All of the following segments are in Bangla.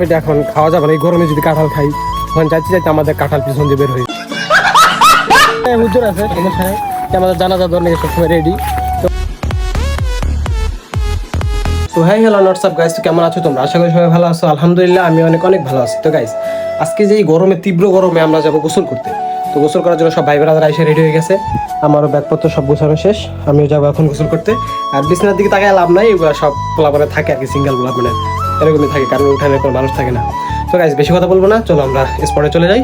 এটা এখন খাওয়া যাবে না, এই গরমে যদি কাঁঠাল খাই তখন চাইতে চাইতে আমাদের কাঁঠাল পিছন দিয়ে বের হয়ে হুজুর আছে আমাদের জানাজা ধরনের সবসময় রেডি। তো হ্যাঁ হ্যালো হোয়াটসঅ্যাপ গাইস, তো কেমন আছো তোমরা? আশা করি সবাই ভালো আছো। আলহামদুলিল্লাহ আমি অনেক ভালো আছি। তো গাইস আজকে যে গরমে তীব্র গরমে আমরা যাবো গোসল করতে, তো গোসল করার জন্য সব ভাই বোনেরা এসে রেডি হয়ে গেছে। আমারও ব্যাগপত্র সব গোছানো শেষ, আমিও যাবো এখন গোসল করতে। আর বিছানার দিকে তাকায় লাভ নাই, এগুলো সব পোলাপানে থাকে আর কি, সিঙ্গেল পোলাপানে এরকমই থাকে, কারণ উঠানের কোনো মানুষ থাকে না। তো গাইস বেশি কথা বলবো না, চলো আমরা স্পটে চলে যাই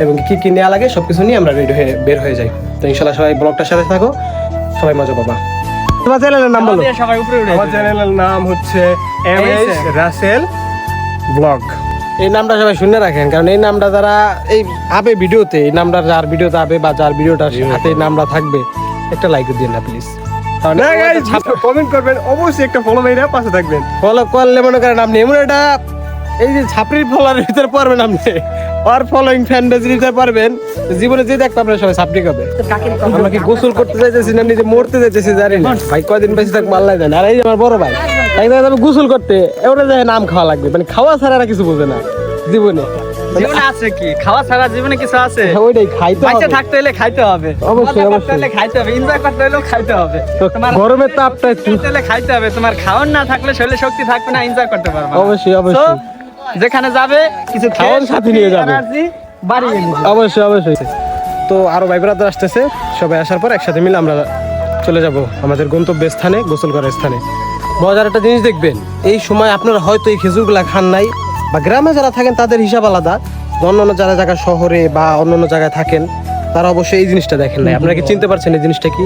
এবং কি কি নেওয়া লাগে সবকিছু নিয়ে আমরা রেডি হয়ে বের হয়ে যাই। তো ইনশাল্লাহ সবাই ব্লগটার সাথে থাকো, সবাই মজা পাবা। তোমার চ্যানেলের নাম বলো। আমার চ্যানেলের নাম হচ্ছে এমএস রাসেল ব্লগ। এই নামটা সবাই শুনে রাখেন, কারণ এই নামটা যারা এই আবে ভিডিওতে, এই নামটা যার ভিডিওতে আবে বা যার ভিডিওটার হাতে এই নামটা থাকবে, একটা লাইক দিন না প্লিজ। কমেন্ট করবেন, অবশ্যই একটা ফলো মেরে পাশে থাকবেন। ফলো করলে মনে করেন আপনি এমন একটা এই যে ছাপড়ির ফলোয়ারের ভিতরে পারবেন, আপনি আর ফলোইং ফ্যান বেজের ভিতরে পারবেন, জীবনে যে দেখতে আপনার সবাই ছাপড়ি হবে। আমরা কি গোসল করতে যাইতেছি না নিজে মরতে যাইতেছি জানি না ভাই, কয়দিন বেশি থাকবো আল্লাহ জানে। আর এই যে আমার বড় ভাই যাবে গোসল করতে, এবারে যায় নাম খাওয়া লাগবে, মানে খাওয়া ছাড়া আর কিছু বোঝে না জীবনে। জীবনে আছে কি খাওয়া ছাড়া জীবনে কিছু আছে? ওইটাই খাইতে হবে, বাইচে থাকতে হলে খাইতে হবে, অবশ্যই অবশ্যই খাইতে হবে, এনজয় করতে হলেও খাইতে হবে। তোমার গরমের তাপটা একটু খাইতে হবে, তোমার খাওয়ার না থাকলে শরীরে শক্তি থাকবে না, এনজয় করতে পারবে না। অবশ্যই অবশ্যই যেখানে যাবে কিছু খাওয়ার সাথে নিয়ে যাবে, বাড়িয়ে নিয়ে অবশ্যই অবশ্যই। তো আরো ভাই ব্রাদার আসতেছে, সবাই আসার পর একসাথে মিলে আমরা চলে যাব আমাদের গন্তব্য স্থানে, গোসল করার স্থানে। মজার একটা জিনিস দেখবেন, এই সময় আপনারা হয়তো এই খেজুরগুলা খান নাই, বা গ্রামে যারা থাকেন তাদের হিসাব আলাদা, অন্যান্য যারা জায়গায় শহরে বা অন্যান্য জায়গায় থাকেন তারা অবশ্যই এই জিনিসটা দেখেন নাই। আপনারা কি চিনতে পারছেন এই জিনিসটা কি?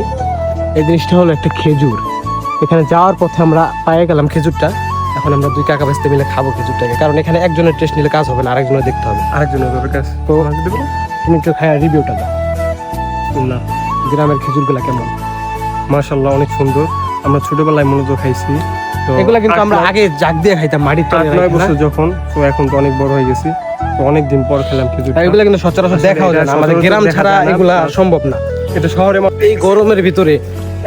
এই জিনিসটা হলো একটা খেজুর। এখানে যাওয়ার পথে আমরা পেয়ে গেলাম খেজুরটা, এখন আমরা দুই কাকা বাঁচতে মিলে খাবো খেজুরটাকে, কারণ এখানে একজনের টেস্ট নিলে কাজ হবে না, আরেকজনের দেখতে হবে। আরেকজনের কাজ তো তুমি একটু খায় রিভিউটা দাও না, গ্রামের খেজুরগুলা কেমন? মাশাআল্লাহ অনেক সুন্দর। আমরা ছোটবেলায় মূলত খাইছি, তো এগুলা কিন্তু আমরা আগে জাগ দিয়ে খাইতাম মাটির তলে, 8-9 বছর যখন, তো এখন তো অনেক বড় হয়ে গেছি, তো অনেক দিন পর খেলাম খেজুর। এগুলা কিন্তু সচরাচর দেখাও যায় না, আমাদের গ্রাম ছাড়া এগুলা সম্ভব না। এটা শহরে এই গরমের ভিতরে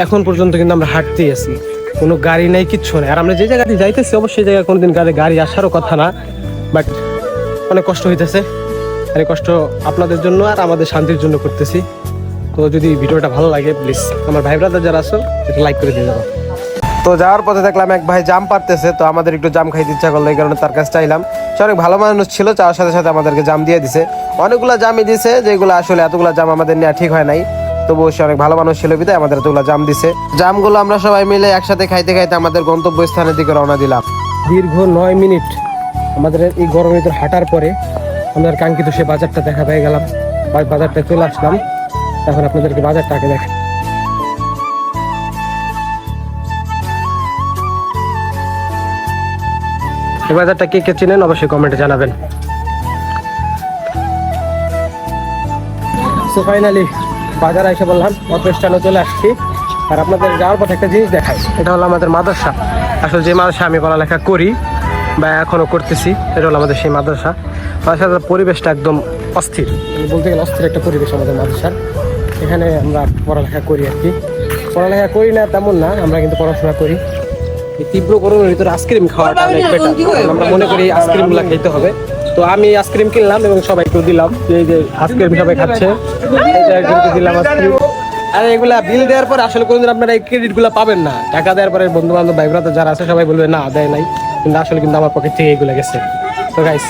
এখন পর্যন্ত কিন্তু আমরা হাঁটতেই আছি, কোনো গাড়ি নাই, কিচ্ছু নেই। আর আমরা যে জায়গাতে যাইতেছি অবশ্যই জায়গায় কোনোদিন গাড়ি আসারও কথা না, বাট অনেক কষ্ট হইতেছে। আর এই কষ্ট আপনাদের জন্য আর আমাদের শান্তির জন্য করতেছি। তো যদি ভিডিওটা ভালো লাগে প্লিজ আমার ভাই ব্রাদার যারা আছো একটু লাইক করে দিয়ে যাবো। তো যাওয়ার পথে দেখলাম এক ভাই জাম পারতেছে, তো আমাদের একটু জাম খাইতে ইচ্ছা করলো, এই কারণে তার কাছে চাইলাম। সে অনেক ভালো মানুষ ছিল, চাওয়ার সাথে সাথে আমাদেরকে জাম দিয়ে দিছে। অনেকগুলো জামই দিছে, যেগুলো আসলে এতগুলো জাম আমাদের নেওয়া ঠিক হয় নাই, তবুও সে অনেক ভালো মানুষ ছিল বিধায় আমাদের এতগুলো জাম দিছে। জামগুলো আমরা সবাই মিলে একসাথে খাইতে খাইতে আমাদের গন্তব্য স্থানের দিকে রওনা দিলাম। দীর্ঘ 9 মিনিট আমাদের এই গরমের ভিতরে হাঁটার পরে আমাদের কাঙ্ক্ষিত সে বাজারটা দেখা পেয়ে গেলাম, বাজারটা চলে আসলাম। এখন আপনাদেরকে বাজারটা আগে দেখ। এই বাজারটা কে কে চিনেন অবশ্যই কমেন্টে জানাবেন। সো ফাইনালি বাজারে এসে বললাম, অটো স্ট্যান্ডে চলে আসছি। আর আপনাদের যাওয়ার পথে একটা জিনিস দেখাই, এটা হলো আমাদের মাদ্রাসা। আসলে যে মাদ্রাসা আমি পড়ালেখা করি বা এখনও করতেছি, এটা হলো আমাদের সেই মাদ্রাসা। মাদ্রাসার পরিবেশটা একদম অস্থির, বলতে গেলে অস্থির একটা পরিবেশ আমাদের মাদ্রাসার। এখানে আমরা পড়ালেখা করি আর কি, পড়ালেখা করি না তেমন না, আমরা কিন্তু পড়াশোনা করি। এই তীব্র গরমের ভিতরে আইসক্রিম খাওয়াটা অনেক বেটার, আমরা মনে করি আইসক্রিমগুলো খেতে হবে। তো আমি আইসক্রিম কিনলাম এবং সবাইকে দিলাম, এই যে আইসক্রিম সবাই খাচ্ছে, এই যে একজনকে দিলাম আইসক্রিম। আর এগুলা বিল দেওয়ার পর আসলে কোনদিন আপনারা এই ক্রেডিটগুলো পাবেন না। টাকা দেওয়ার পরে বন্ধু বান্ধব ভাই ব্রাদার যারা আছে সবাই বলবে না দেয় নাই, কিন্তু আসলে কিন্তু আমার পকেট থেকে এগুলো গেছে। তো গাইস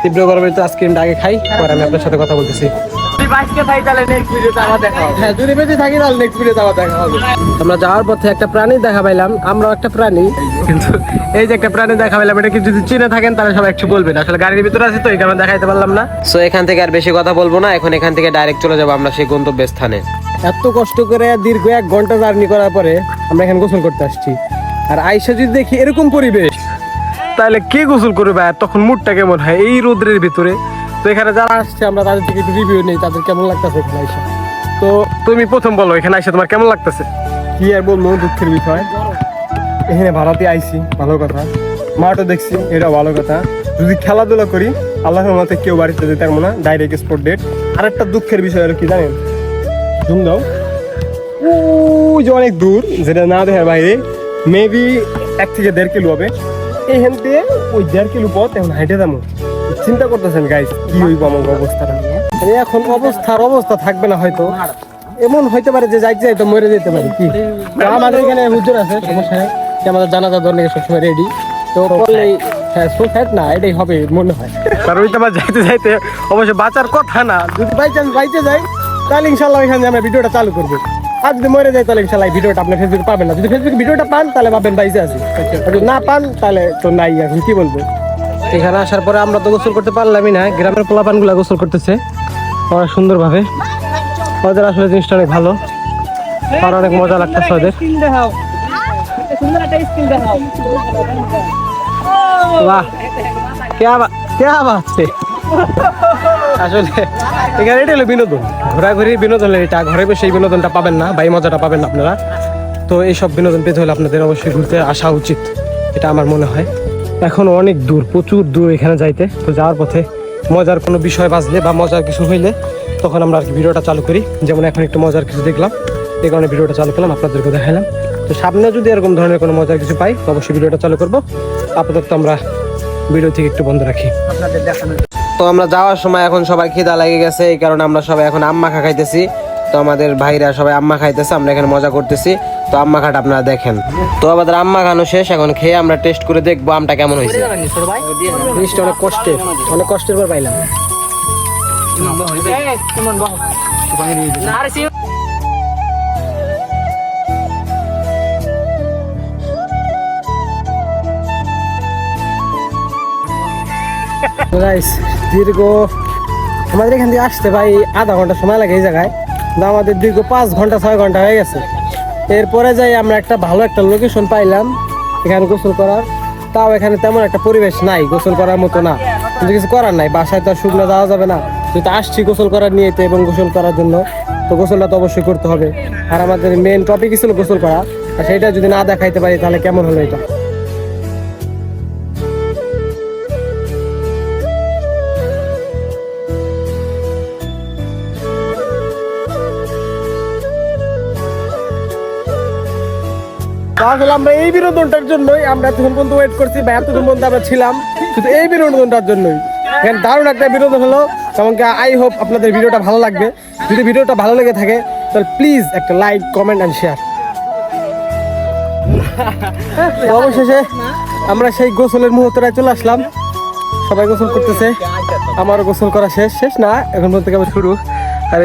তীব্র গরমের তো আইসক্রিমটা আগে খাই, পরে আমি আপনার সাথে কথা বলতেছি। আমরা যাওয়ার পথে একটা প্রাণী দেখা পাইলাম, আমরাও একটা প্রাণী, কিন্তু এই যে একটা প্রাণী দেখা পাইলাম, এটা কি যদি চিনে থাকেন তাহলে সবাই একটু বলবেন। আসলে গাড়ির ভিতরে আছে তো এই কারণে দেখাইতে পারলাম না। সো এখান থেকে আর বেশি কথা বলবো না, এখন এখান থেকে ডাইরেক্ট চলে যাবো আমরা সেই গন্তব্য স্থানে। এত কষ্ট করে দীর্ঘ 1 ঘন্টা জার্নি করার পরে আমরা এখানে গোসল করতে আসছি। আর আইসা যদি দেখি এরকম পরিবেশ, তাহলে কে গোসল করবে? আর তখন মুডটা কেমন হয় এই রোদ্রের ভিতরে? তো এখানে যারা আসছে আমরা তাদের থেকে একটু রিভিউ নেই, তাদের কেমন লাগতেছে এখানে আইসা। তো তুমি প্রথম বলো, এখানে আইসা তোমার কেমন লাগতেছে? কি আর বলবো, দুঃখের বিষয়। এখানে ভাড়াতে আইছি, ভালো কথা। মাঠও দেখছি, এটা ভালো কথা। যদি খেলাধুলা করি আল্লাহর রহমতে কেউ বাড়িতে যেতে পারবো না, ডাইরেক্ট স্পট ডেট। আর একটা দুঃখের বিষয় হলো কি জানেন, জুম দাও, ওই যে অনেক দূর, যেটা না দেখার বাইরে, মেবি 1 থেকে 1.5 কিলো হবে। এইখান দিয়ে ওই 1.5 কিলো পথ এখন হাইটে যাবো। চিন্তা করতেছেন গাইস কি হইব আমার অবস্থাটা। মানে এখন অবস্থা থাকবে না হয়তো, এমন হইতে পারে যে যাইতে যাইতে মরে যেতে পারে কি। তো আমাদের এখানে হুজুর আছে, সমস্যা নেই, যে আমাদের জানাজা ধরনে সবসময় রেডি। তো করলেই হ্যাঁ সুসাইড না এটাই হবে মনে হয়। কারণ ওইটা আবার যাইতে যাইতে অবশ্য বাঁচার কথা না। যদি বাই চান্স বাইতে যাই তাহলে ইনশাল্লাহ এখানে আমরা ভিডিওটা চালু করবো। আর যদি মরে যায় তাহলে ইনশাল্লাহ এই ভিডিওটা আপনি ফেসবুকে পাবেন না। যদি ফেসবুকে ভিডিওটা পান তাহলে ভাবেন বাইসে আছে, আর যদি না পান তাহলে তো নাই। এখন কি বলবো, এখানে আসার পরে আমরা তো গোসল করতে পারলামই না। গ্রামের পোলাপান গুলা গোসল করতেছে ওরা সুন্দরভাবে, ওদের আসলে জিনিসটা অনেক ভালো আর অনেক মজা লাগতেছে ওদের। বাহ क्या बात है। আসলে এখানে এটা হলো বিনোদন, ঘোরাঘুরি বিনোদন। এটা ঘরে বসে এই বিনোদনটা পাবেন না বা এই মজাটা পাবেন না আপনারা। তো এইসব বিনোদন পেতে হলে আপনাদের অবশ্যই ঘুরতে আসা উচিত, এটা আমার মনে হয়। এখন অনেক দূর, প্রচুর দূর এখানে যাইতে। তো যাওয়ার পথে মজার কোনো বিষয় বাজলে বা মজার কিছু হইলে তখন আমরা আর কি ভিডিওটা চালু করি। যেমন এখন একটু মজার কিছু দেখলাম, এই কারণে ভিডিওটা চালু করলাম, আপনাদেরকে দেখালাম। তো সামনে যদি এরকম ধরনের কোনো মজার কিছু পাই তো অবশ্যই ভিডিওটা চালু করবো। আপাতত আমরা ভিডিও থেকে একটু বন্ধ রাখি। তো আমরা যাওয়ার সময় এখন সবাই খিদা লেগে গেছে, এই কারণে আমরা সবাই এখন আম্মা খা খাইতেছি। তো আমাদের ভাইরা সবাই আম্মা খাইতেছে, আমরা এখানে মজা করতেছি। তো আম্মা খাটা আপনারা দেখেন। তো আমাদের আম্মা খানো শেষ, এখন খেয়ে আমরা টেস্ট করে দেখবো আমটা কেমন হয়েছে। জিনিসটা অনেক কষ্টের পর পাইলাম। দীর্ঘ আমাদের এখান থেকে আসতে ভাই আধা ঘন্টা সময় লাগে এই জায়গায়, কিন্তু আমাদের দীর্ঘ 5 ঘন্টা 6 ঘন্টা হয়ে গেছে। এরপরে যাই আমরা একটা ভালো একটা লোকেশন পাইলাম এখানে গোসল করার। তাও এখানে তেমন একটা পরিবেশ নাই, গোসল করার মতো না, কিন্তু কিছু করার নাই। বাসায় তো আর শুকনো যাওয়া যাবে না, যেহেতু আসছি গোসল করার নিয়েতে এবং গোসল করার জন্য, তো গোসলটা তো অবশ্যই করতে হবে। আর আমাদের মেন টপিকই ছিল গোসল করা, আর সেটা যদি না দেখাইতে পারি তাহলে কেমন হলো এটা। আসলে আমরা এই বিনোদনটার জন্যই আমরা এতক্ষণ পর্যন্ত ওয়েট করছি বা এতক্ষণ পর্যন্ত আমরা ছিলাম শুধু এই বিনোদনটার জন্যই। এখানে দারুণ একটা বিনোদন হলো, এমনকি আই হোপ আপনাদের ভিডিওটা ভালো লাগবে। যদি ভিডিওটা ভালো লেগে থাকে তাহলে প্লিজ একটা লাইক, কমেন্ট অ্যান্ড শেয়ার। অবশেষে আমরা সেই গোসলের মুহূর্তটায় চলে আসলাম। সবাই গোসল করতেছে, আমারও গোসল করা শেষ না, এখন বলতে গেলে শুরু। আর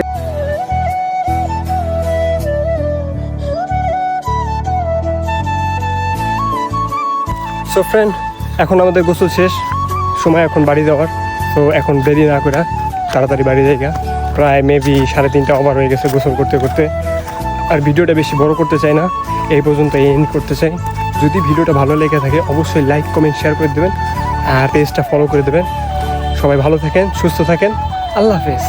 সো ফ্রেন্ড, এখন আমাদের গোসল শেষ, সময় এখন বাড়ি যাওয়ার। তো এখন দেরি না করে তাড়াতাড়ি বাড়ি যাইগা। প্রায় মেবি 3:30 ওভার হয়ে গেছে গোসল করতে করতে। আর ভিডিওটা বেশি বড় করতে চাই না, এই পর্যন্ত এন্ড করতে চাই। যদি ভিডিওটা ভালো লেগে থাকে অবশ্যই লাইক, কমেন্ট, শেয়ার করে দেবেন আর পেজটা ফলো করে দেবেন। সবাই ভালো থাকেন, সুস্থ থাকেন, আল্লাহ হাফেজ।